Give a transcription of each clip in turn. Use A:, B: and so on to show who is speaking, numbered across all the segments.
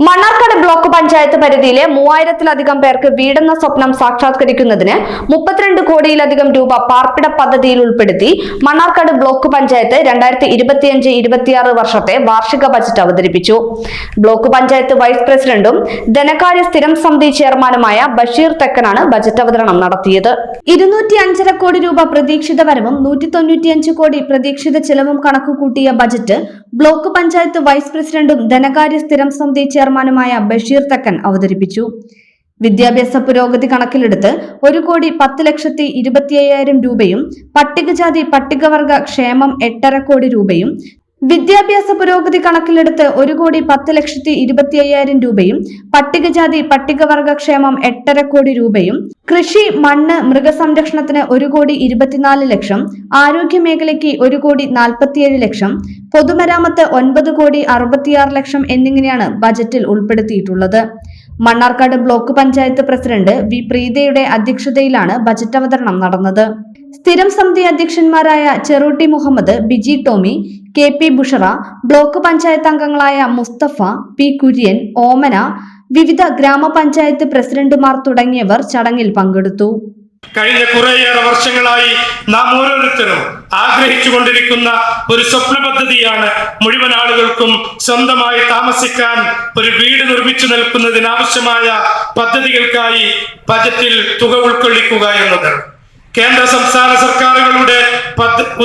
A: Mannarkkad block panchayat പരിധിയിലെ 3000-ലധികം പേർക്ക് വീടെന്ന സ്വപ്നം സാക്ഷാത്കരിക്കുന്നതിന് 32 കോടിയിലധികം രൂപ പാർപ്പിട പദ്ധതിയിൽ ഉൾപ്പെടുത്തി മണ്ണാർക്കാട് ബ്ലോക്ക് പഞ്ചായത്ത് 2025-26 വർഷത്തെ വാർഷിക ബജറ്റ് അവതരിപ്പിച്ചു. ബ്ലോക്ക് പഞ്ചായത്ത് വൈസ് പ്രസിഡന്റും ധനകാര്യ സ്ഥിരം സമിതി ചെയർമാനുമായ ബഷീർ തെക്കനാണ് ബജറ്റ് അവതരണം നടത്തിയത്. 205.5 കോടി രൂപ പ്രതീക്ഷിത വരവും 195 കോടി പ്രതീക്ഷിത ചെലവും കണക്കുകൂട്ടിയ ബജറ്റ് ബ്ലോക്ക് പഞ്ചായത്ത് വൈസ് പ്രസിഡന്റും ധനകാര്യ സ്ഥിരം സമിതി ചെയർമാനുമായ ബഷീർ തെക്കൻ അവതരിപ്പിച്ചു. വിദ്യാഭ്യാസ പുരോഗതി കണക്കിലെടുത്ത് 1,10,25,000 രൂപയും പട്ടികജാതി പട്ടികവർഗ ക്ഷേമം 8.5 കോടി രൂപയും വിദ്യാഭ്യാസ പുരോഗതി കണക്കിലെടുത്ത് 1,10,25,000 രൂപയും പട്ടികജാതി പട്ടികവർഗ ക്ഷേമം 8.5 കോടി രൂപയും കൃഷി മണ്ണ് മൃഗസംരക്ഷണത്തിന് 1,24,00,000 ആരോഗ്യ മേഖലയ്ക്ക് 1,47,00,000 പൊതുമരാമത്ത് 9,66,00,000 എന്നിങ്ങനെയാണ് ബജറ്റിൽ ഉൾപ്പെടുത്തിയിട്ടുള്ളത്. Mannarkkad block panchayat president V പ്രീതയുടെ അധ്യക്ഷതയിലാണ് ബജറ്റ് അവതരണം നടന്നത്. സ്ഥിരം സമിതി അധ്യക്ഷന്മാരായ Cherootty Muhammad, Biji Tomy, K P Bushara, block panchayat അംഗങ്ങളായ മുസ്തഫ, പി കുര്യൻ, ഓമന, വിവിധ ഗ്രാമപഞ്ചായത്ത് പ്രസിഡന്റുമാർ തുടങ്ങിയവർ ചടങ്ങിൽ പങ്കെടുത്തു.
B: കഴിഞ്ഞ കുറേയേറെ വർഷങ്ങളായി നാം ഓരോരുത്തരും ആഗ്രഹിച്ചുകൊണ്ടിരിക്കുന്ന ഒരു സ്വപ്ന പദ്ധതിയാണ് മുഴുവൻ ആളുകൾക്കും സ്വന്തമായി താമസിക്കാൻ ഒരു വീട് നിർമ്മിച്ചു നൽകുന്നതിനാവശ്യമായ പദ്ധതികൾക്കായി ബജറ്റിൽ തുക ഉൾക്കൊള്ളിക്കുക എന്നത്. കേന്ദ്ര സംസ്ഥാന സർക്കാരുകളുടെ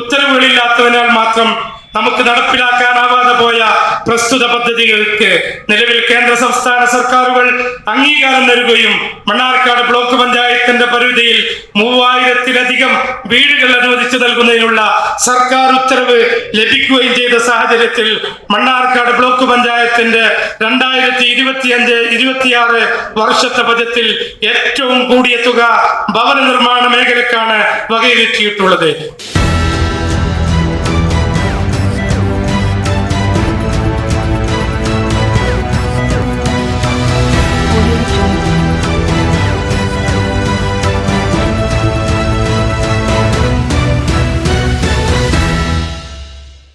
B: ഉത്തരവുകളില്ലാത്തതിനാൽ മാത്രം നമുക്ക് നടപ്പിലാക്കാനാവാതെ പോയ പ്രസ്തുത പദ്ധതികൾക്ക് നിലവിൽ കേന്ദ്ര സംസ്ഥാന സർക്കാരുകൾ അംഗീകാരം നൽകുകയും മണ്ണാർക്കാട് ബ്ലോക്ക് പഞ്ചായത്തിന്റെ പരിധിയിൽ 3000-ലധികം വീടുകൾ അനുവദിച്ചു നൽകുന്നതിനുള്ള സർക്കാർ ഉത്തരവ് ലഭിക്കുകയും ചെയ്ത സാഹചര്യത്തിൽ മണ്ണാർക്കാട് ബ്ലോക്ക് പഞ്ചായത്തിന്റെ 2025-26 വർഷത്തെ ബജറ്റിൽ ഏറ്റവും കൂടിയ തുക ഭവന നിർമ്മാണ മേഖലക്കാണ് വകയിരുത്തിയിട്ടുള്ളത്.